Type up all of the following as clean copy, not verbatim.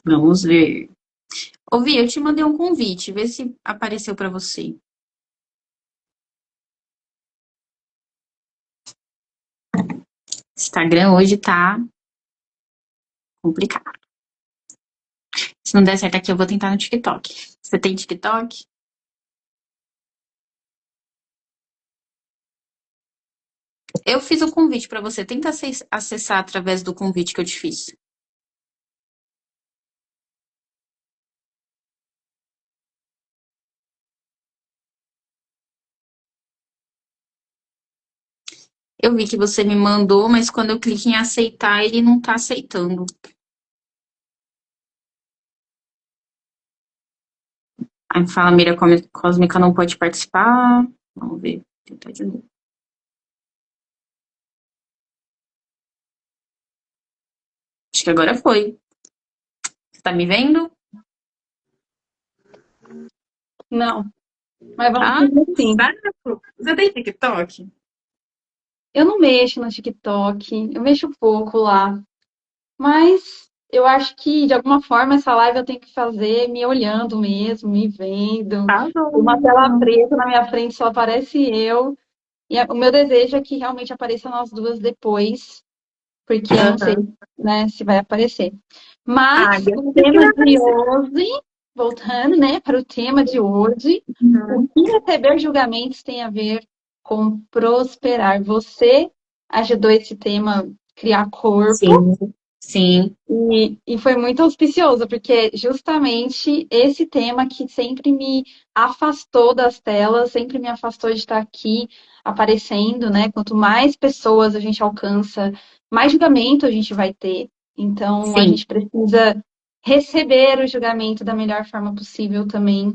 Vamos ver. Ô, Vi, eu te mandei um convite, vê se apareceu pra você. Instagram hoje tá complicado. Se não der certo aqui, eu vou tentar no TikTok. Você tem TikTok? Eu fiz o convite pra você. Tenta acessar através do convite que eu te fiz. Eu vi que você me mandou, mas quando eu clico em aceitar, ele não tá aceitando. Aí fala, Mira Cósmica não pode participar. Vamos ver. Tentar de novo. Acho que agora foi. Você tá me vendo? Não, mas vamos Ah, fazer sim. saco. Você tem TikTok? Eu não mexo no TikTok, eu mexo pouco lá, mas eu acho que de alguma forma essa live eu tenho que fazer me olhando mesmo, me vendo. Tá Uma tela bom. preta na minha frente só aparece eu. O meu desejo é que realmente apareça nós duas depois, porque eu não sei, Aham. né, se vai aparecer. Ah, Mas eu o sei que tema vai de aparecer. hoje, voltando, né, para o tema de hoje, o Uhum. que receber julgamentos tem a ver com prosperar? Você ajudou esse tema a criar corpo Sim, sim, e foi muito auspicioso, porque justamente esse tema que sempre me afastou das telas, sempre me afastou de estar aqui aparecendo, né? Quanto mais pessoas a gente alcança, mais julgamento a gente vai ter. Então, a sim. gente precisa receber o julgamento da melhor forma possível também.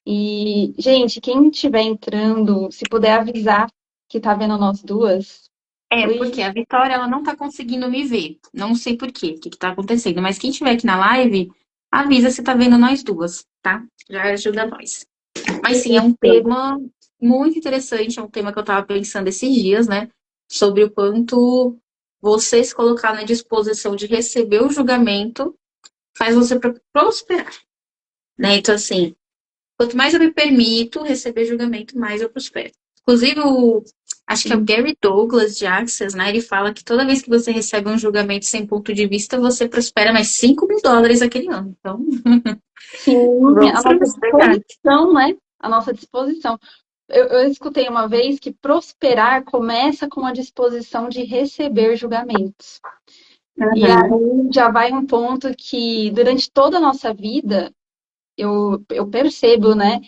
E, gente, quem estiver entrando, se puder avisar que tá vendo nós duas. É, Oi. porque a Vitória, ela não tá conseguindo me ver. Não sei por quê, o que que tá acontecendo. Mas quem estiver aqui na live, avisa se tá vendo nós duas, tá? Já ajuda nós. Mas sim, é um Isso. tema muito interessante, é um tema que eu tava pensando esses dias, né? Sobre o quanto você se colocar na disposição de receber o julgamento faz você prosperar, né? Então, assim, quanto mais eu me permito receber julgamento, mais eu prospero. Inclusive, acho que é o Gary Douglas de Access, né? Ele fala que toda vez que você recebe um julgamento sem ponto de vista, você prospera mais US$ 5.000 aquele ano. Então, Sim, a vamos nossa prosperar. disposição, né? A nossa disposição. Eu escutei uma vez que prosperar começa com a disposição de receber julgamentos. E Uhum. aí já vai um ponto que, durante toda a nossa vida, eu percebo, né,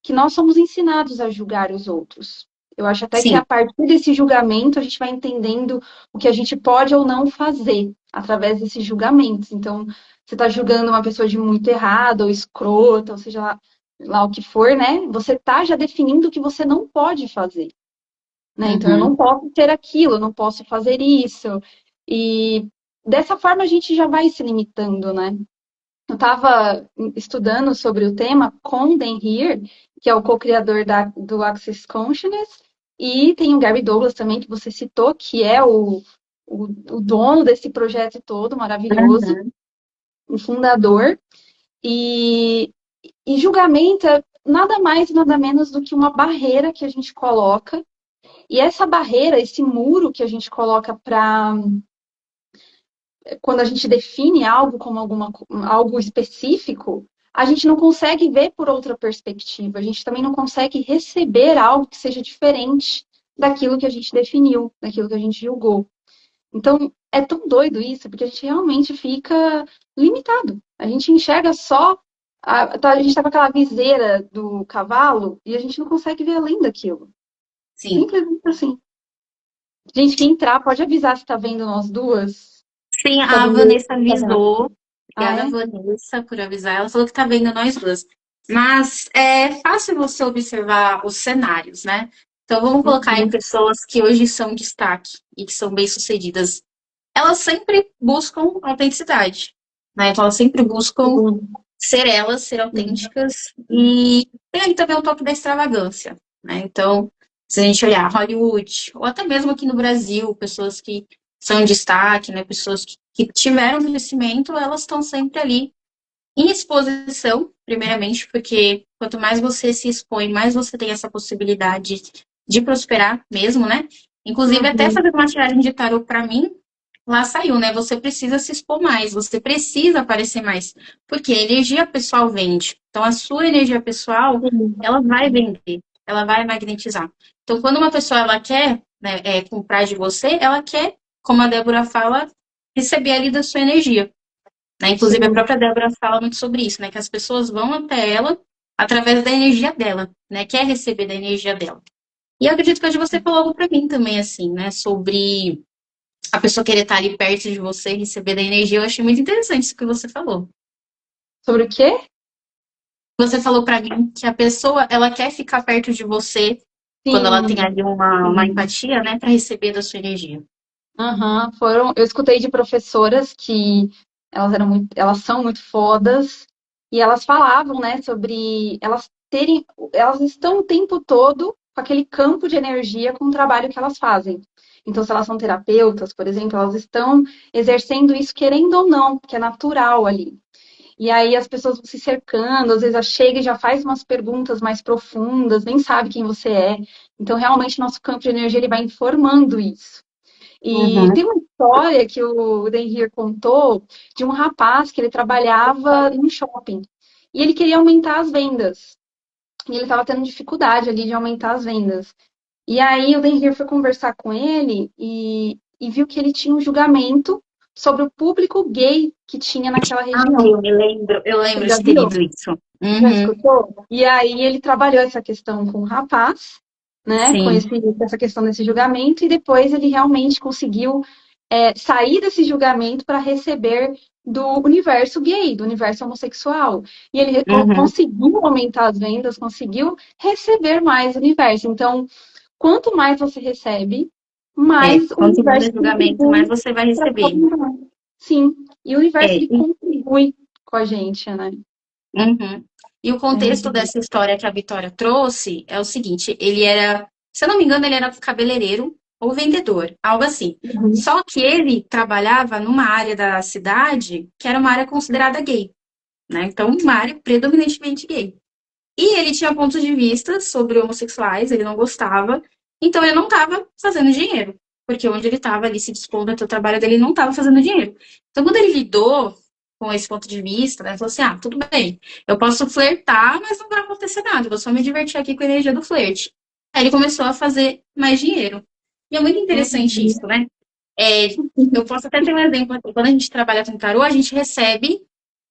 que nós somos ensinados a julgar os outros. Eu acho até que Sim. a partir desse julgamento a gente vai entendendo o que a gente pode ou não fazer através desses julgamentos. Então, você está julgando uma pessoa de muito errado ou escrota, ou seja lá o que for, né? Você está já definindo o que você não pode fazer, né? Então, eu Uhum. não posso ter aquilo, eu não posso fazer isso. E dessa forma a gente já vai se limitando, né? Eu estava estudando sobre o tema com Dan Heer, que é o co-criador do Access Consciousness, e tem o Gary Douglas também, que você citou, que é o dono desse projeto todo maravilhoso, Uhum. o fundador. E, e julgamento é nada mais, nada menos do que uma barreira que a gente coloca. E essa barreira, esse muro que a gente coloca para quando a gente define algo como algo específico, a gente não consegue ver por outra perspectiva. A gente também não consegue receber algo que seja diferente daquilo que a gente definiu, daquilo que a gente julgou. Então, é tão doido isso, porque a gente realmente fica limitado. A gente enxerga só. A gente está com aquela viseira do cavalo e a gente não consegue ver além daquilo. Sim. Simplesmente assim. Gente, quem entrar, pode avisar se está vendo nós duas. Sim, Se tá a vendo. Vanessa avisou. Ah, Obrigada, é? Vanessa, por avisar. Ela falou que tá vendo nós duas. Mas é fácil você observar os cenários, né? Então vamos colocar aí Uhum. pessoas que hoje são destaque e que são bem-sucedidas. Elas sempre buscam autenticidade, né? Então elas sempre buscam Sim. ser elas, ser autênticas e tem aí também o toque da extravagância, né? Então, se a gente olhar Hollywood, ou até mesmo aqui no Brasil, pessoas que são em destaque, né? Pessoas que tiveram conhecimento, elas estão sempre ali. Em exposição, primeiramente, porque quanto mais você se expõe, mais você tem essa possibilidade de prosperar mesmo, né? Inclusive, até Uhum. fazer uma tiragem de tarô para mim, lá saiu, né? Você precisa se expor mais, você precisa aparecer mais, porque a energia pessoal vende. Então, a sua energia pessoal, Sim. ela vai vender, ela vai magnetizar. Então, quando uma pessoa ela quer, né, comprar de você, ela quer, como a Débora fala, receber ali da sua energia. Né? Inclusive, a Sim. própria Débora fala muito sobre isso, né? Que as pessoas vão até ela através da energia dela, né? Quer receber da energia dela. E eu acredito que hoje você falou algo para mim também, assim, né? Sobre a pessoa querer estar ali perto de você, receber da energia. Eu achei muito interessante isso que você falou. Sobre o quê? Você falou para mim que a pessoa, ela quer ficar perto de você quando ela tem Sim. ali uma empatia, né? Para receber da sua energia. Aham, foram, eu escutei de professoras que elas são muito fodas e elas falavam, né, sobre elas estão o tempo todo com aquele campo de energia com o trabalho que elas fazem. Então, se elas são terapeutas, por exemplo, elas estão exercendo isso querendo ou não, que é natural ali. E aí as pessoas vão se cercando, às vezes ela chega e já faz umas perguntas mais profundas, nem sabe quem você é. Então, realmente, nosso campo de energia ele vai informando isso. E Uhum, tem uma história que o Denrir contou de um rapaz que ele trabalhava em um shopping e ele queria aumentar as vendas. E ele estava tendo dificuldade ali de aumentar as vendas. E aí o Denrir foi conversar com ele e viu que ele tinha um julgamento sobre o público gay que tinha naquela ah, região. eu Você lembro já de ter viu? lido isso. Já Uhum, escutou? E aí ele trabalhou essa questão com o rapaz, né, com sim. essa questão desse julgamento, e depois ele realmente conseguiu sair desse julgamento para receber do universo gay, do universo homossexual. E ele Uhum. conseguiu aumentar as vendas, conseguiu receber mais universo. Então, quanto mais você recebe, mais o Quanto universo menos julgamento, mais contribui você vai para receber. sua. Sim, e o universo É, ele contribui com a gente, né? uhum. E o contexto É. dessa história que a Vitória trouxe é o seguinte: ele era, se eu não me engano, ele era cabeleireiro ou vendedor, algo assim. Uhum. Só que ele trabalhava numa área da cidade que era uma área considerada gay, né? Então, uma área predominantemente gay. E ele tinha pontos de vista sobre homossexuais, ele não gostava, então ele não estava fazendo dinheiro, porque onde ele estava ali se dispondo até o trabalho dele, ele não estava fazendo dinheiro. Então, quando ele lidou com esse ponto de vista, né, falou assim: ah, tudo bem, eu posso flertar, mas não vai acontecer nada, eu vou só me divertir aqui com a energia do flerte. Aí ele começou a fazer mais dinheiro. E é muito interessante Uhum. isso, né? É, eu posso até ter um exemplo aqui. Quando a gente trabalha com tarô, a gente recebe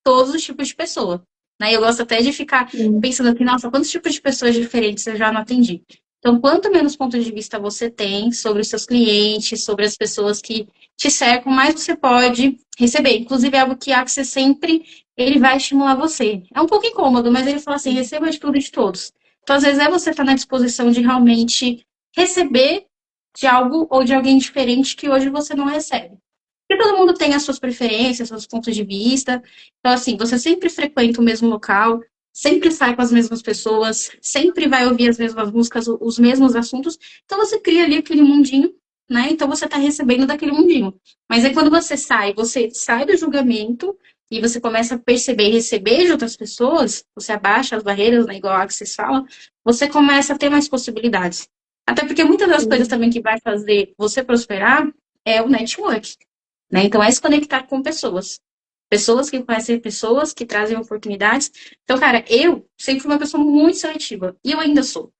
todos os tipos de pessoa. Né? Eu gosto até de ficar Sim. pensando assim, nossa, quantos tipos de pessoas diferentes eu já não atendi. Então, quanto menos ponto de vista você tem sobre os seus clientes, sobre as pessoas que te cercam, mais você pode receber. Inclusive, é algo que Axis sempre ele vai estimular você. É um pouco incômodo, mas ele fala assim, receba de tudo e de todos. Então, às vezes, é você estar na disposição de realmente receber de algo ou de alguém diferente que hoje você não recebe. Porque todo mundo tem as suas preferências, seus pontos de vista. Então, assim, você sempre frequenta o mesmo local, sempre sai com as mesmas pessoas, sempre vai ouvir as mesmas músicas, os mesmos assuntos. Então, você cria ali aquele mundinho, né? Então, você está recebendo daquele mundinho. Mas aí, quando você sai do julgamento e você começa a perceber e receber de outras pessoas, você abaixa as barreiras, né? Igual a que vocês falam, você começa a ter mais possibilidades. Até porque muitas das coisas Sim. também que vai fazer você prosperar é o network. Né? Então, é se conectar com pessoas. Pessoas que conhecem pessoas, que trazem oportunidades. Então, cara, eu sempre fui uma pessoa muito seletiva. E eu ainda sou.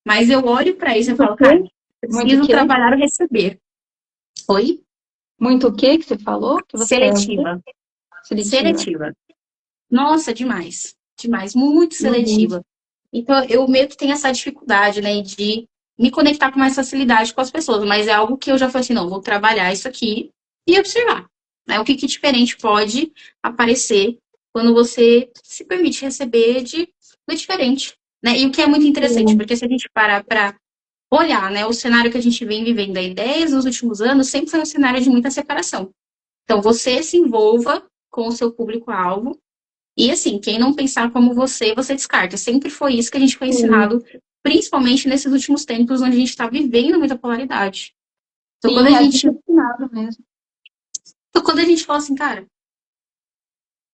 Mas eu olho para isso e Muito o falo, cara, quê? Muito o preciso quê? trabalhar ou receber. Oi? Muito o quê que você falou? Que você é o quê? Seletiva. Seletiva. Seletiva. Nossa, demais. Demais. Muito Uhum. seletiva. Então, eu meio que tenho essa dificuldade, né, de me conectar com mais facilidade com as pessoas. Mas é algo que eu já falei assim, não, vou trabalhar isso aqui e observar. Né, o que, que diferente pode aparecer quando você se permite receber do diferente. Né? E o que é muito interessante, Sim. porque se a gente parar para olhar, né, o cenário que a gente vem vivendo há ideias nos últimos anos sempre foi um cenário de muita separação. Então, você se envolva com o seu público-alvo e assim, quem não pensar como você descarta. Sempre foi isso que a gente foi Sim. ensinado, principalmente nesses últimos tempos, onde a gente está vivendo muita polaridade. Então, Sim, é disciplinado mesmo. quando a gente fala assim, cara,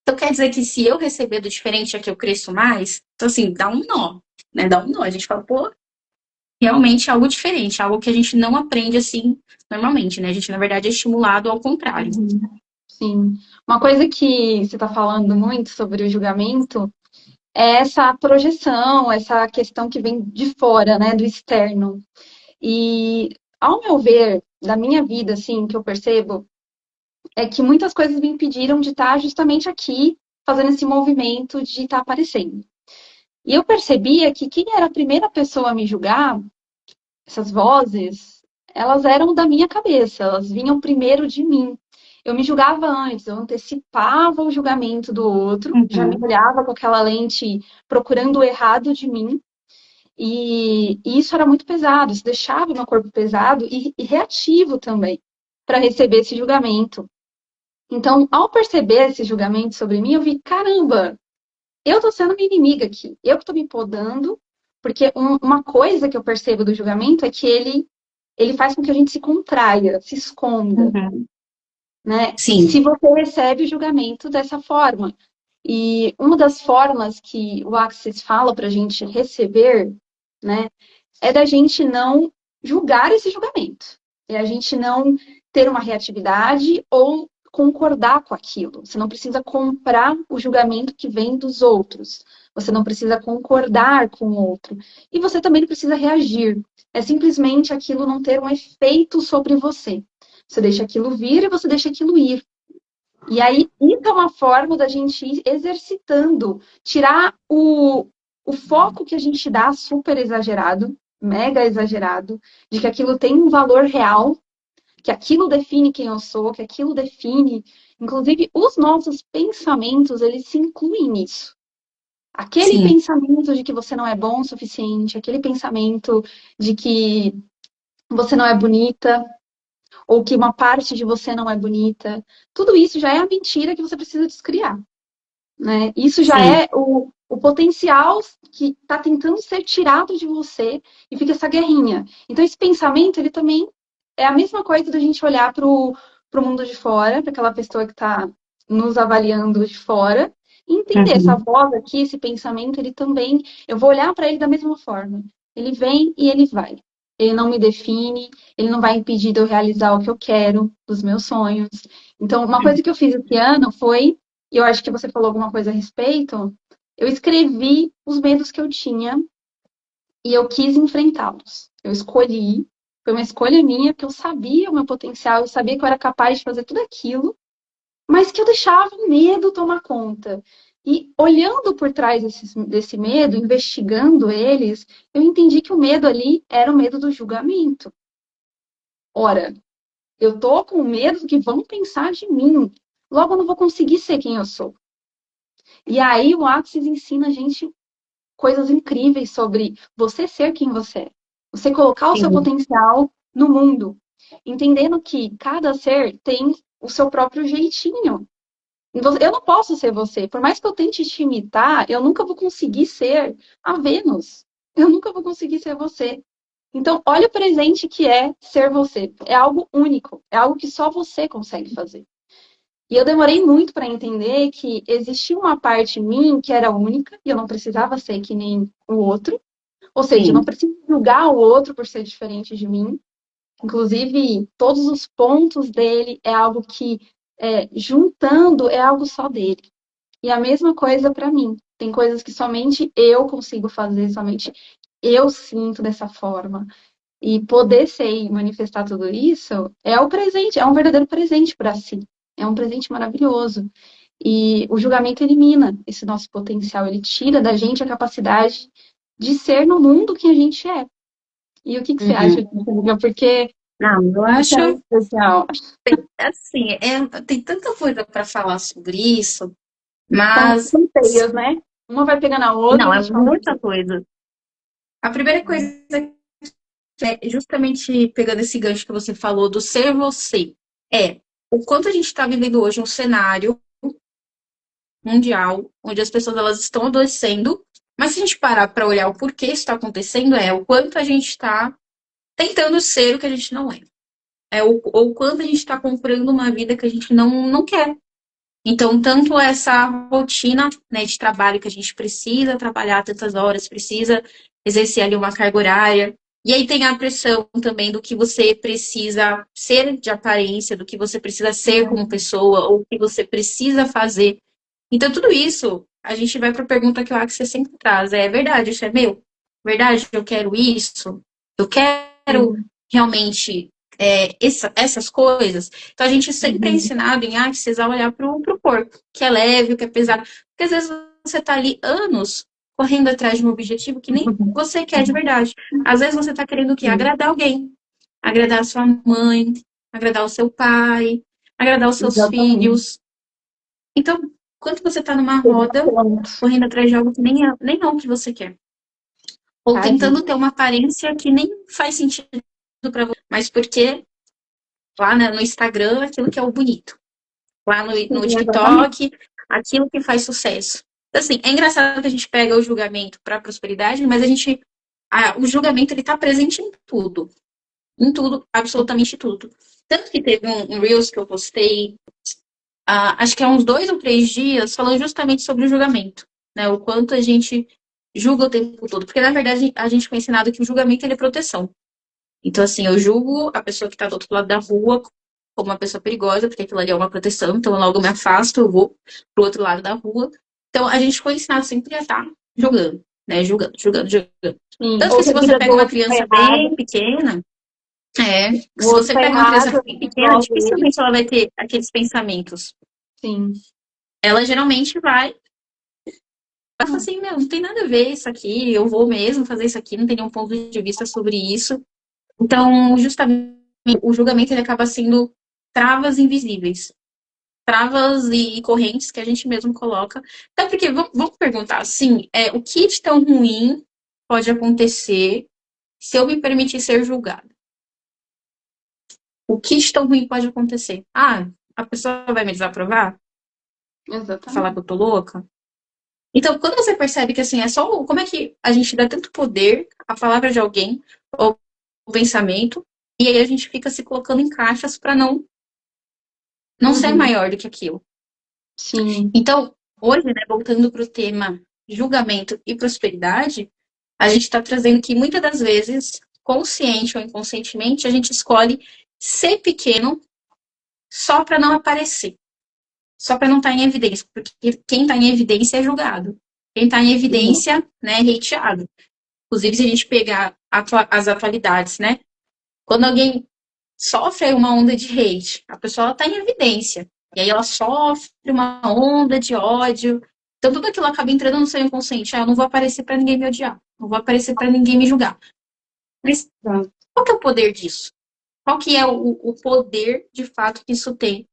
Então quer dizer que se eu receber do diferente é que eu cresço mais? Então, assim, dá um nó, né? Dá um nó. A gente fala, pô, realmente é algo diferente, algo que a gente não aprende assim normalmente, né? A gente, na verdade, é estimulado ao contrário. Uhum. Sim. Uma coisa que você está falando muito sobre o julgamento é essa projeção, essa questão que vem de fora, né, do externo. E, ao meu ver, da minha vida, assim, que eu percebo, é que muitas coisas me impediram de estar justamente aqui, fazendo esse movimento de estar aparecendo. E eu percebia que quem era a primeira pessoa a me julgar, essas vozes, elas eram da minha cabeça, elas vinham primeiro de mim. Eu me julgava antes, eu antecipava o julgamento do outro, já me Uhum. olhava com aquela lente procurando o errado de mim, e isso era muito pesado, isso deixava o meu corpo pesado e reativo também para receber esse julgamento. Então, ao perceber esse julgamento sobre mim, eu vi, caramba, eu tô sendo minha inimiga aqui, eu que tô me podando, porque uma coisa que eu percebo do julgamento é que ele faz com que a gente se contraia, se esconda, Uhum. né? Se Sim, você recebe o julgamento dessa forma. E uma das formas que o Axis fala para a gente receber, né, é da gente não julgar esse julgamento. É a gente não ter uma reatividade ou concordar com aquilo. Você não precisa comprar o julgamento que vem dos outros. Você não precisa concordar com o outro. E você também não precisa reagir. É simplesmente aquilo não ter um efeito sobre você. Você deixa aquilo vir e você deixa aquilo ir. E aí, isso é uma forma da gente ir exercitando, tirar o foco que a gente dá super exagerado, mega exagerado, de que aquilo tem um valor real, que aquilo define quem eu sou, que aquilo define, inclusive, os nossos pensamentos, eles se incluem nisso. Aquele sim, pensamento de que você não é bom o suficiente, aquele pensamento de que você não é bonita, ou que uma parte de você não é bonita. Tudo isso já é a mentira que você precisa descriar, né? Isso já sim, é o potencial que está tentando ser tirado de você e fica essa guerrinha. Então, esse pensamento, ele também é a mesma coisa da gente olhar para o mundo de fora, para aquela pessoa que está nos avaliando de fora, e entender essa uhum, voz aqui, esse pensamento, ele também, eu vou olhar para ele da mesma forma. Ele vem e ele vai. Ele não me define, ele não vai impedir de eu realizar o que eu quero, dos meus sonhos. Então, uma coisa que eu fiz esse ano foi, e eu acho que você falou alguma coisa a respeito, eu escrevi os medos que eu tinha e eu quis enfrentá-los. Eu escolhi, foi uma escolha minha, porque eu sabia o meu potencial, eu sabia que eu era capaz de fazer tudo aquilo, mas que eu deixava o medo tomar conta. E olhando por trás desse medo, investigando eles, eu entendi que o medo ali era o medo do julgamento. Ora, eu tô com medo do que vão pensar de mim. Logo, eu não vou conseguir ser quem eu sou. E aí, o Axis ensina a gente coisas incríveis sobre você ser quem você é. Você colocar o seu sim, potencial no mundo. Entendendo que cada ser tem o seu próprio jeitinho. Eu não posso ser você. Por mais que eu tente te imitar, eu nunca vou conseguir ser a Vênus. Eu nunca vou conseguir ser você. Então, olha o presente que é ser você. É algo único. É algo que só você consegue fazer. E eu demorei muito para entender que existia uma parte em mim que era única e eu não precisava ser que nem o outro. Ou seja, eu não sim, preciso julgar o outro por ser diferente de mim. Inclusive, todos os pontos dele é algo que, juntando, é algo só dele. E a mesma coisa para mim. Tem coisas que somente eu consigo fazer, somente eu sinto dessa forma. E poder ser e manifestar tudo isso é o presente, é um verdadeiro presente para si. É um presente maravilhoso. E o julgamento elimina esse nosso potencial, ele tira da gente a capacidade de ser no mundo que a gente é. E o que você acha uhum. disso, amiga? Porque Não, eu isso é acho, especial. assim, tem tanta coisa para falar sobre isso, São mas, teias, né? Uma vai pegando a outra e não, a é gente fala. muita coisa. A primeira coisa é justamente pegando esse gancho que você falou do ser você, é o quanto a gente está vivendo hoje um cenário mundial, onde as pessoas elas estão adoecendo, mas se a gente parar para olhar o porquê isso está acontecendo, é o quanto a gente está tentando ser o que a gente não é. É o quanto a gente está comprando uma vida que a gente não quer. Então, tanto essa rotina, né, de trabalho que a gente precisa trabalhar tantas horas, precisa exercer ali uma carga horária. E aí tem a pressão também do que você precisa ser de aparência, do que você precisa ser como pessoa, ou o que você precisa fazer. Então, tudo isso, a gente vai para a pergunta que o Axel sempre traz. É verdade, isso é meu? Verdade, eu quero isso? Eu quero Sim. realmente essas coisas? Então, a gente sempre é ensinado em Axis a olhar para o corpo, que é leve, que é pesado. Porque às vezes você está ali anos correndo atrás de um objetivo que nem você quer de verdade. Às vezes você está querendo o quê? Sim. Agradar alguém. Agradar a sua mãe, agradar o seu pai, agradar os seus Exatamente. filhos. Então, quando você está numa roda, Pronto. correndo atrás de algo que nem é o que você quer. Ou Tá, tentando gente. ter uma aparência que nem faz sentido para você, mas porque lá no Instagram, aquilo que é o bonito. Lá no Sim, exatamente. TikTok, aquilo que faz sucesso. Assim, é engraçado que a gente pega o julgamento para prosperidade, mas o julgamento ele está presente em tudo, absolutamente tudo. Tanto que teve um Reels que eu postei, acho que há uns 2 ou 3 dias, falando justamente sobre o julgamento, né? O quanto a gente julga o tempo todo, porque na verdade a gente foi ensinado que o julgamento ele é proteção. Então, assim, eu julgo a pessoa que está do outro lado da rua como uma pessoa perigosa, porque aquilo ali é uma proteção, então eu logo me afasto, eu vou pro outro lado da rua. Então, a gente foi ensinado sempre a estar julgando, né? Julgando, julgando, julgando. Sim. Tanto Ou que que se a você vida do pega uma outro tá criança bem errada, pequena, o se outro você tá pega uma criança errado, bem eu pequena, prova ele. dificilmente ela vai ter aqueles pensamentos. Sim. Ela geralmente vai falar assim, meu, não tem nada a ver isso aqui, eu vou mesmo fazer isso aqui, não tem nenhum ponto de vista sobre isso. Então, justamente, o julgamento ele acaba sendo travas invisíveis. Travas e correntes que a gente mesmo coloca. Até porque, vamos perguntar assim, o que de tão ruim pode acontecer se eu me permitir ser julgado? O que de tão ruim pode acontecer? Ah, a pessoa vai me desaprovar? Falar que Exatamente. eu tô louca? Então, quando você percebe que assim, é só como é que a gente dá tanto poder à palavra de alguém, ou ao pensamento, e aí a gente fica se colocando em caixas para não ser Uhum. maior do que aquilo. Sim. Então, hoje, né, voltando para o tema julgamento e prosperidade, a gente está trazendo que muitas das vezes, consciente ou inconscientemente, a gente escolhe ser pequeno só para não aparecer, só para não estar em evidência, porque quem está em evidência é julgado, quem está em Sim. evidência, né, é hateado. Inclusive, se a gente pegar as atualidades, né, quando alguém sofre uma onda de hate, a pessoa está em evidência. E aí ela sofre uma onda de ódio. Então tudo aquilo acaba entrando no seu inconsciente. Ah, eu não vou aparecer para ninguém me odiar. Não vou aparecer para ninguém me julgar. Mas Tá. qual que é o poder disso? Qual que é o poder de fato que isso tem,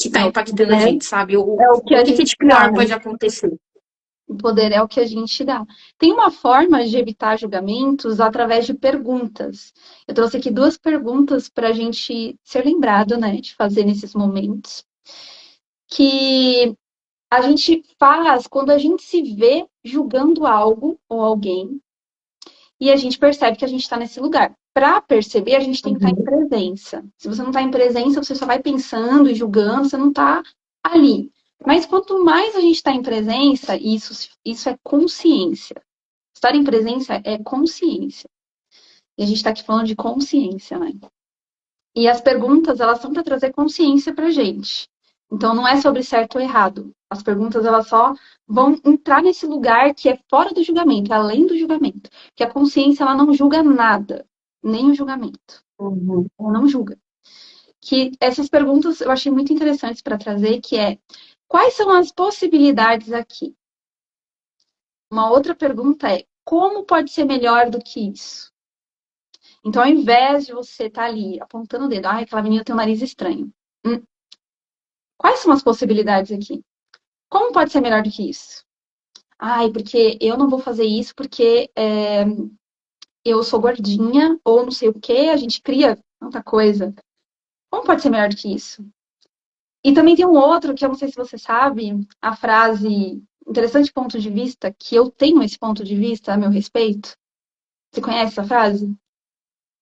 que está Não, o impactando a poder gente, sabe? é o que O a que, que gente de dá, pior né? pode acontecer? O poder é o que a gente dá. Tem uma forma de evitar julgamentos através de perguntas. Eu trouxe aqui 2 perguntas para a gente ser lembrado, né, de fazer nesses momentos. Que a gente faz quando a gente se vê julgando algo ou alguém e a gente percebe que a gente está nesse lugar. Para perceber, a gente tem que estar em Uhum. presença. Se você não está em presença, você só vai pensando e julgando, você não está ali. Mas quanto mais a gente está em presença, isso é consciência. Estar em presença é consciência. E a gente está aqui falando de consciência, né? E as perguntas, elas são para trazer consciência para a gente. Então, não é sobre certo ou errado. As perguntas, elas só vão entrar nesse lugar que é fora do julgamento, é além do julgamento. Que a consciência, ela não julga nada, nem o julgamento. Uhum. Ela não julga. Que essas perguntas eu achei muito interessantes para trazer, que é, quais são as possibilidades aqui? Uma outra pergunta é, como pode ser melhor do que isso? Então, ao invés de você estar ali apontando o dedo, ai, aquela menina tem um nariz estranho. Hum, Quais são as possibilidades aqui? Como pode ser melhor do que isso? Ai, porque eu não vou fazer isso porque eu sou gordinha ou não sei o quê, a gente cria tanta coisa. Como pode ser melhor do que isso? E também tem um outro que eu não sei se você sabe, a frase interessante ponto de vista, que eu tenho esse ponto de vista a meu respeito. Você conhece essa frase?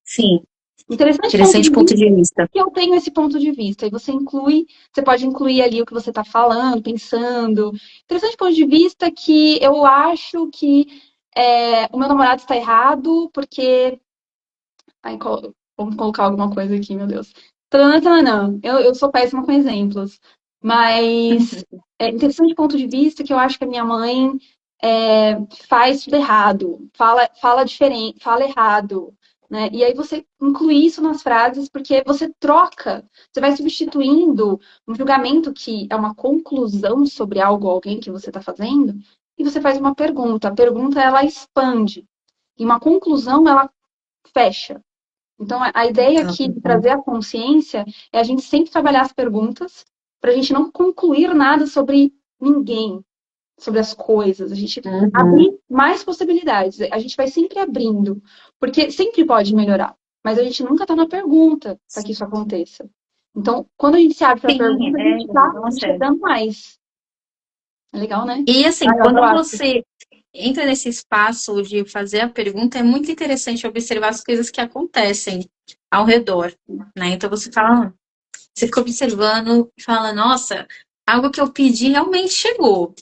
Sim. Interessante ponto Interessante de ponto vista de vista. que eu tenho esse ponto de vista. E você pode incluir ali o que você está falando, pensando. Interessante ponto de vista que eu acho que o meu namorado está errado, porque. Ai, vamos colocar alguma coisa aqui, meu Deus. Tanana, tanana. Eu sou péssima com exemplos. Mas é interessante ponto de vista que eu acho que a minha mãe faz tudo errado, fala diferente, fala errado. Né? E aí você inclui isso nas frases porque você troca, você vai substituindo um julgamento que é uma conclusão sobre algo ou alguém que você está fazendo, e você faz uma pergunta. A pergunta ela expande, e uma conclusão ela fecha. Então, a ideia aqui de trazer a consciência é a gente sempre trabalhar as perguntas para a gente não concluir nada sobre ninguém, sobre as coisas. A gente Uhum. abrir mais possibilidades. A gente vai sempre abrindo, porque sempre pode melhorar. Mas a gente nunca está na pergunta para que isso aconteça. Então, quando a gente se abre para a Sim, pergunta, a gente está nossa. enxergando mais. É legal, né? E assim, Ah, eu quando acho. você entra nesse espaço de fazer a pergunta, é muito interessante observar as coisas que acontecem ao redor, né? Então você fala, você fica observando e fala, nossa, algo que eu pedi realmente chegou.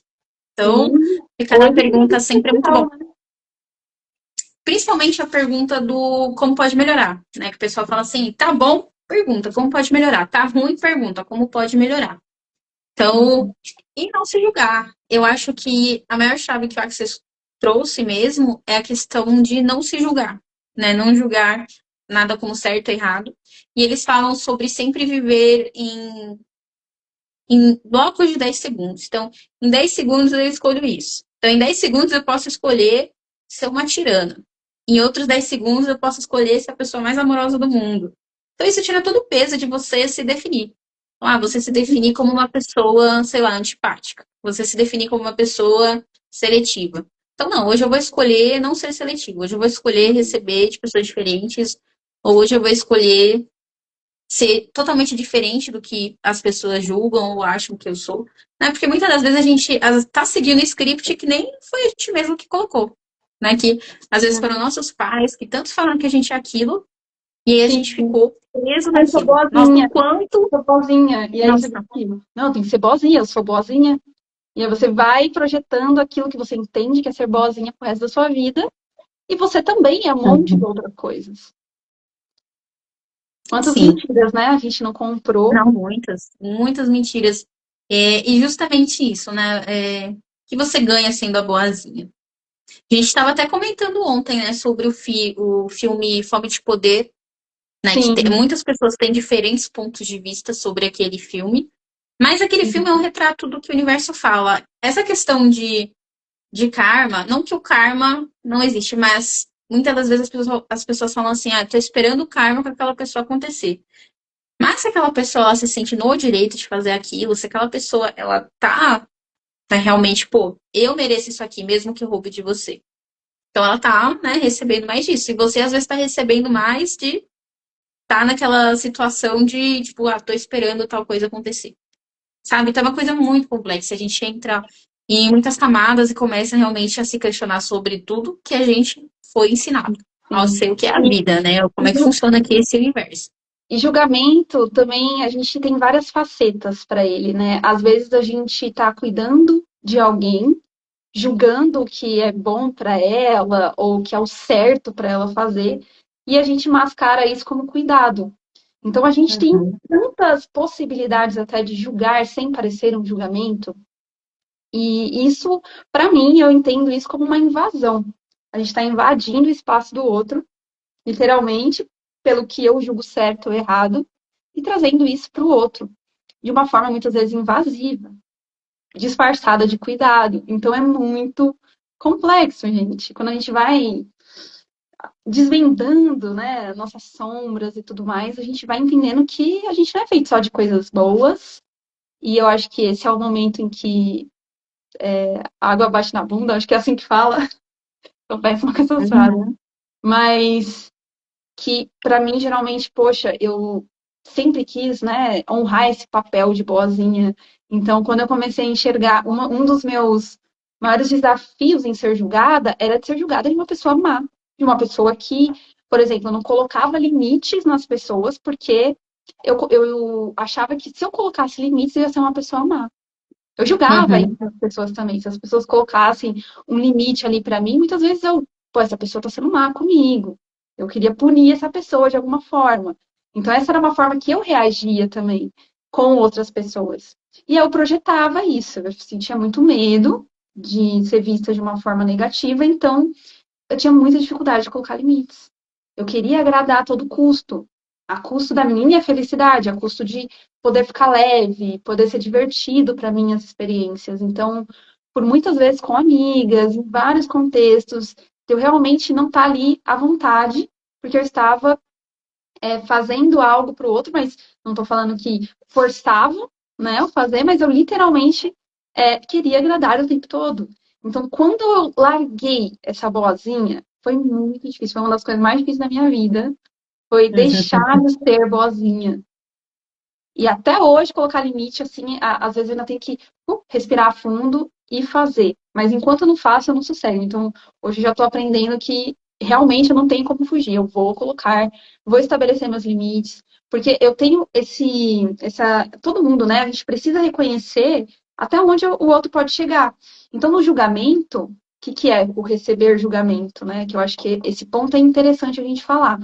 Então, Sim. ficar na Hoje é pergunta sempre é muito bom. real, né? Principalmente a pergunta do como pode melhorar, né? Que o pessoal fala assim, tá bom, pergunta, como pode melhorar? Tá ruim, pergunta, como pode melhorar? Então, e não se julgar. Eu acho que a maior chave que o Access trouxe mesmo é a questão de não se julgar, né? Não julgar nada como certo ou errado. E eles falam sobre sempre viver em blocos de 10 segundos. Então, em 10 segundos eu escolho isso. Então, em 10 segundos eu posso escolher ser uma tirana. Em outros 10 segundos eu posso escolher ser a pessoa mais amorosa do mundo. Então, isso tira todo o peso de você se definir. Você se definir como uma pessoa, sei lá, antipática. Você se definir como uma pessoa seletiva. Então, não, hoje eu vou escolher não ser seletivo. Hoje eu vou escolher receber de pessoas diferentes. Ou hoje eu vou escolher ser totalmente diferente do que as pessoas julgam ou acham que eu sou. Né? Porque muitas das vezes a gente tá seguindo um script que nem foi a gente mesmo que colocou. Né? Que às vezes foram nossos pais que tantos falaram que a gente é aquilo, e aí a Sim. gente ficou preso Aí eu sou naquilo. Nossa, o boazinha, quanto. sou boazinha. E aí você Nossa, fica aquilo. Não, tem que ser boazinha, eu sou boazinha. E aí você vai projetando aquilo que você entende que é ser boazinha pro resto da sua vida. E você também é um monte de outras coisas. Quantas sim. mentiras, né? A gente não comprou. Não, muitas, muitas mentiras. E justamente isso, né? Que você ganha sendo a boazinha. A gente estava até comentando ontem, né, sobre o filme Fome de Poder, né? Sim. Muitas pessoas têm diferentes pontos de vista sobre aquele filme, mas aquele filme é um retrato do que o universo fala. Essa questão de karma, não que o karma não existe, mas muitas das vezes as pessoas falam assim, tô esperando o karma para aquela pessoa acontecer. Mas se aquela pessoa ela se sente no direito de fazer aquilo, se aquela pessoa ela tá realmente, pô, eu mereço isso aqui, mesmo que eu roube de você. Então ela tá, né, recebendo mais disso. E você às vezes tá recebendo mais de tá naquela situação de, tipo, tô esperando tal coisa acontecer. Sabe? Então é uma coisa muito complexa. A gente entra em muitas camadas e começa realmente a se questionar sobre tudo que a gente foi ensinado. Ao Sim. ser o que é a vida, né? Como é que funciona aqui esse universo. E julgamento também, a gente tem várias facetas para ele, né? Às vezes a gente está cuidando de alguém, julgando o que é bom para ela ou o que é o certo para ela fazer, e a gente mascara isso como cuidado. Então a gente tem Uhum. tantas possibilidades até de julgar sem parecer um julgamento, e isso, para mim, eu entendo isso como uma invasão. A gente está invadindo o espaço do outro, literalmente, pelo que eu julgo certo ou errado, e trazendo isso para o outro, de uma forma muitas vezes invasiva, disfarçada de cuidado. Então é muito complexo, gente. Quando a gente vai desvendando, né, nossas sombras e tudo mais, a gente vai entendendo que a gente não é feito só de coisas boas. E eu acho que esse é o momento em que a água bate na bunda, acho que é assim que fala. Eu péssima com essas frases. Uhum. Mas que, para mim, geralmente, poxa, eu sempre quis, né, honrar esse papel de boazinha. Então, quando eu comecei a enxergar, um dos meus maiores desafios em ser julgada era de ser julgada de uma pessoa má, de uma pessoa que Por exemplo, eu não colocava limites nas pessoas porque eu achava que se eu colocasse limites, eu ia ser uma pessoa má. Eu julgava isso Uhum. as pessoas também. Se as pessoas colocassem um limite ali pra mim, muitas vezes pô, essa pessoa tá sendo má comigo. Eu queria punir essa pessoa de alguma forma. Então, essa era uma forma que eu reagia também com outras pessoas. E eu projetava isso. Eu sentia muito medo de ser vista de uma forma negativa, então eu tinha muita dificuldade de colocar limites. Eu queria agradar a todo custo, a custo da minha felicidade, a custo de poder ficar leve, poder ser divertido para minhas experiências. Então, por muitas vezes com amigas, em vários contextos, eu realmente não estar ali à vontade, porque eu estava fazendo algo para o outro, mas não estou falando que forçava, né, eu fazer, mas eu literalmente queria agradar o tempo todo. Então, quando eu larguei essa boazinha, foi muito difícil. Foi uma das coisas mais difíceis da minha vida. Foi deixar de ser boazinha. E até hoje, colocar limite, assim, às vezes eu ainda tenho que respirar fundo e fazer. Mas enquanto eu não faço, eu não sossego. Então, hoje eu já estou aprendendo que realmente eu não tenho como fugir. Eu vou colocar, vou estabelecer meus limites. Porque eu tenho todo mundo, né? A gente precisa reconhecer até onde o outro pode chegar. Então, no julgamento, o que é o receber julgamento, né? Que eu acho que esse ponto é interessante a gente falar.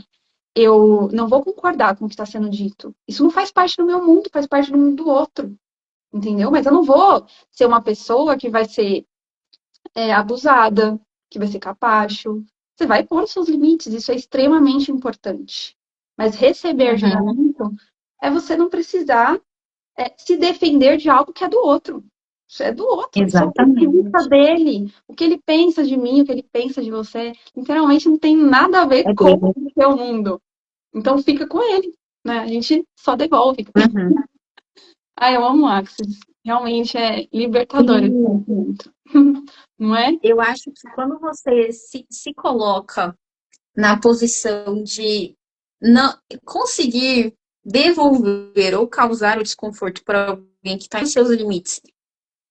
Eu não vou concordar com o que está sendo dito. Isso não faz parte do meu mundo, faz parte do mundo do outro, entendeu? Mas eu não vou ser uma pessoa que vai ser abusada, que vai ser capacho. Você vai pôr os seus limites, isso é extremamente importante. Mas receber Uhum. julgamento é você não precisar se defender de algo que é do outro. Isso é do outro, isso é o ponto de vista Exatamente. dele. O que ele pensa de mim, o que ele pensa de você, literalmente não tem nada a ver É com dele. o seu mundo. Então fica com ele, né? A gente só devolve. Uhum. Ah, eu amo Axis. Realmente é libertador esse E sentimento. Não é? eu acho que quando você se coloca na posição de não conseguir devolver ou causar o desconforto para alguém que está em seus limites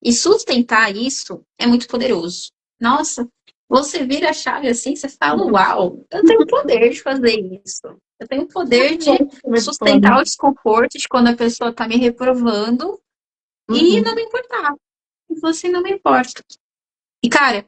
e sustentar isso, é muito poderoso. Nossa, você vira a chave assim, você fala, uau, eu tenho o poder de fazer isso. Eu tenho o poder de sustentar o desconforto de quando a pessoa está me reprovando e não Uhum. me importar. E você não me importa. E, cara,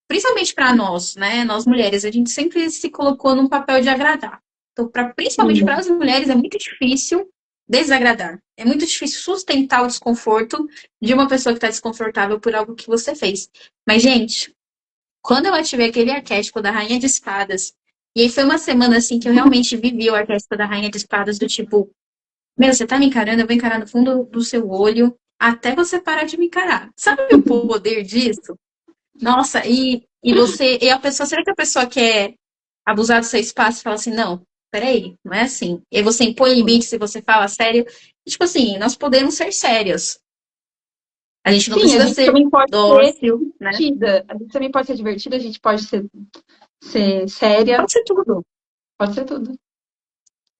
principalmente para nós, né? Nós mulheres, a gente sempre se colocou num papel de agradar. Então, principalmente para Sim. as mulheres, é muito difícil desagradar. É muito difícil sustentar o desconforto de uma pessoa que está desconfortável por algo que você fez. Mas, gente, quando eu ativei aquele arquétipo da Rainha de Espadas, e aí foi uma semana assim que eu realmente vivi o arquétipo da Rainha de Espadas, do tipo, meu, você tá me encarando, eu vou encarar no fundo do seu olho até você parar de me encarar. Sabe o poder disso? Nossa, e a pessoa, será que a pessoa quer abusar do seu espaço e fala assim, não, peraí, não é assim. E aí você impõe limites e você fala sério. E, tipo assim, nós podemos ser sérios. A gente não Sim, a precisa gente ser também pode ser dócil, né? divertida. A gente também pode ser divertida, a gente pode ser séria, Pode ser tudo. pode ser tudo.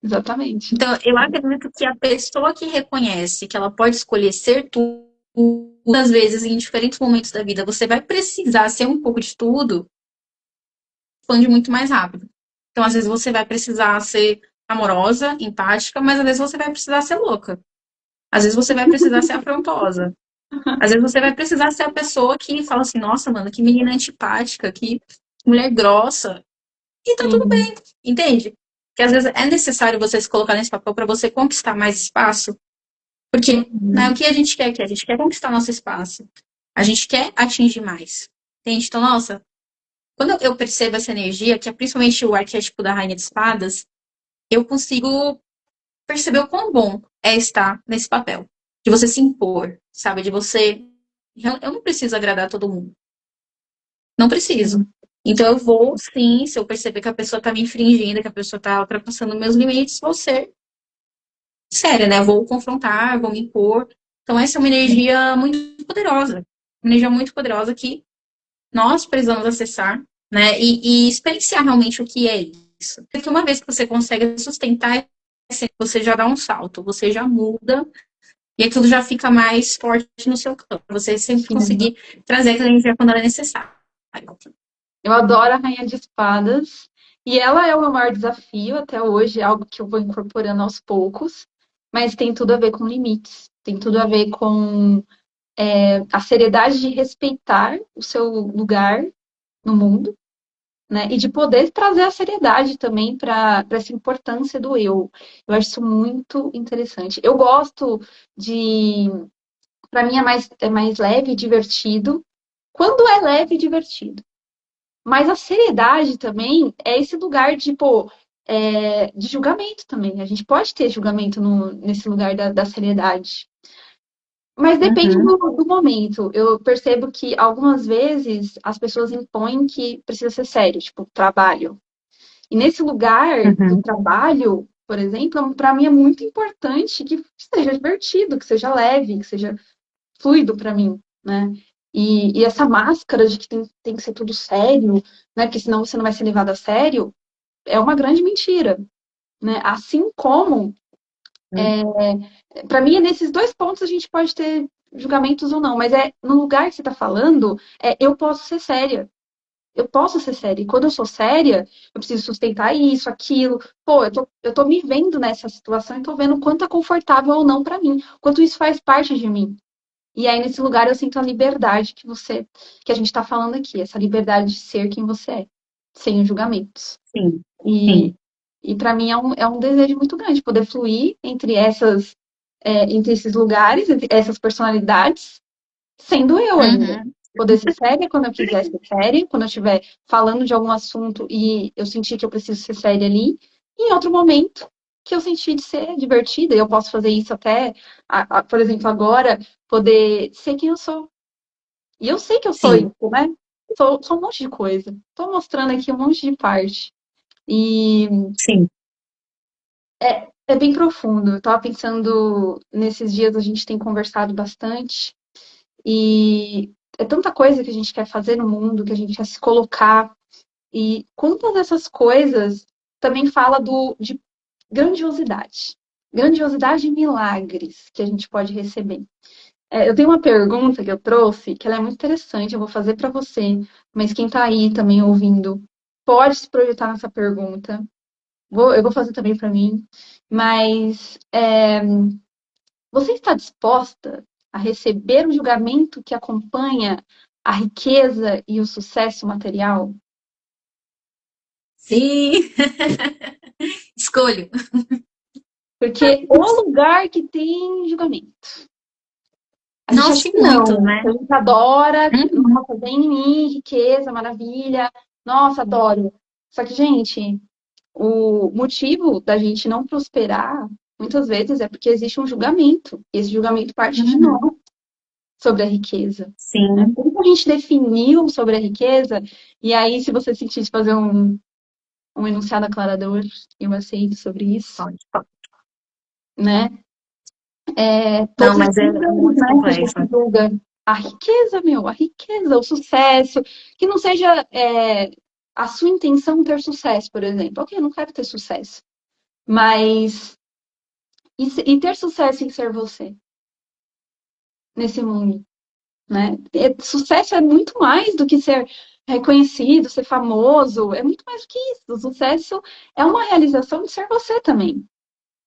Exatamente. Então, eu acredito que a pessoa que reconhece que ela pode escolher ser tudo, às vezes, em diferentes momentos da vida, você vai precisar ser um pouco de tudo, expande muito mais rápido. Então, às vezes, você vai precisar ser amorosa, empática, mas às vezes você vai precisar ser louca. Às vezes você vai precisar ser afrontosa. Às vezes você vai precisar ser a pessoa que fala assim, nossa, mano, que menina antipática, que mulher grossa. E tá tudo Sim. bem, entende? Que às vezes é necessário você se colocar nesse papel para você conquistar mais espaço. Porque, né, o Uhum. que a gente quer aqui? A gente quer conquistar nosso espaço. A gente quer atingir mais. Entende? Então, nossa, quando eu percebo essa energia, que é principalmente o arquétipo da Rainha de Espadas, eu consigo perceber o quão bom é estar nesse papel. De você se impor, sabe? De você. Eu não preciso agradar todo mundo. Não preciso. Então eu vou, sim, se eu perceber que a pessoa está me infringindo, que a pessoa está ultrapassando meus limites, vou ser séria, né? Vou confrontar, vou me impor. Então essa é uma energia muito poderosa. Uma energia muito poderosa que nós precisamos acessar, né? E experienciar realmente o que é isso. Porque uma vez que você consegue sustentar, você já dá um salto, você já muda e aquilo já fica mais forte no seu campo. Você sempre Sim. conseguir trazer aquela energia quando ela é necessária. Eu adoro a Rainha de Espadas. E ela é o meu maior desafio até hoje, é algo que eu vou incorporando aos poucos, mas tem tudo a ver com limites, tem tudo a ver com a seriedade de respeitar o seu lugar no mundo, né? E de poder trazer a seriedade também para essa importância do eu. Eu acho isso muito interessante. Eu gosto de. Para mim é mais leve e divertido. Quando é leve e divertido. Mas a seriedade também é esse lugar de, pô, de julgamento também. A gente pode ter julgamento nesse lugar da seriedade. Mas depende Uhum, do momento. Eu percebo que algumas vezes as pessoas impõem que precisa ser sério, tipo, trabalho. E nesse lugar do uhum. trabalho, por exemplo, para mim é muito importante que seja divertido, que seja leve, que seja fluido para mim, né? E essa máscara de que tem que ser tudo sério, né? Porque senão você não vai ser levado a sério, é uma grande mentira, né? Assim como, para mim, é nesses dois pontos a gente pode ter julgamentos ou não, mas no lugar que você está falando, eu posso ser séria. Eu posso ser séria. E quando eu sou séria, eu preciso sustentar isso, aquilo. Pô, eu tô me vendo nessa situação e tô vendo o quanto é confortável ou não para mim, quanto isso faz parte de mim. E aí, nesse lugar, eu sinto a liberdade que a gente está falando aqui, essa liberdade de ser quem você é, sem julgamentos. Sim, E, sim. e para mim é um desejo muito grande poder fluir entre esses lugares, entre essas personalidades, sendo eu ainda. Uhum. Poder ser séria quando eu quiser ser séria, quando eu estiver falando de algum assunto e eu sentir que eu preciso ser séria ali, e em outro momento que eu senti de ser divertida, e eu posso fazer isso até, por exemplo, agora, poder ser quem eu sou. E eu sei que eu sou Sim, isso, né? Sou um monte de coisa. Estou mostrando aqui um monte de parte. E sim, é bem profundo. Eu estava pensando, nesses dias a gente tem conversado bastante. E é tanta coisa que a gente quer fazer no mundo, que a gente quer se colocar. E quantas dessas coisas também fala de grandiosidade. Grandiosidade e milagres que a gente pode receber. Eu tenho uma pergunta que eu trouxe, que ela é muito interessante, eu vou fazer para você, mas quem está aí também ouvindo pode se projetar nessa pergunta. Eu vou fazer também para mim, mas você está disposta a receber o julgamento que acompanha a riqueza e o sucesso material? sim. Escolho. Porque o lugar que tem julgamento. A gente acha Nossa, e que não, muito, né? né? A gente adora, Uhum. nossa, vem em mim, riqueza, maravilha, nossa, adoro. Só que, gente, o motivo da gente não prosperar, muitas vezes, é porque existe um julgamento. E esse julgamento parte de nós Uhum. sobre a riqueza. Né? Sim, Como a gente definiu sobre a riqueza, e aí, se você sentir de fazer um enunciado aclarador, eu aceito sobre isso, pode, pode. né? Não, Todos esses mas é lugares, muito né, que a gente complexo. julga a riqueza, meu, a riqueza, o sucesso, que não seja a sua intenção ter sucesso, por exemplo. Ok, eu não quero ter sucesso, mas e ter sucesso em ser você nesse mundo, né? Sucesso é muito mais do que ser reconhecido, ser famoso, é muito mais do que isso. O sucesso é uma realização de ser você também.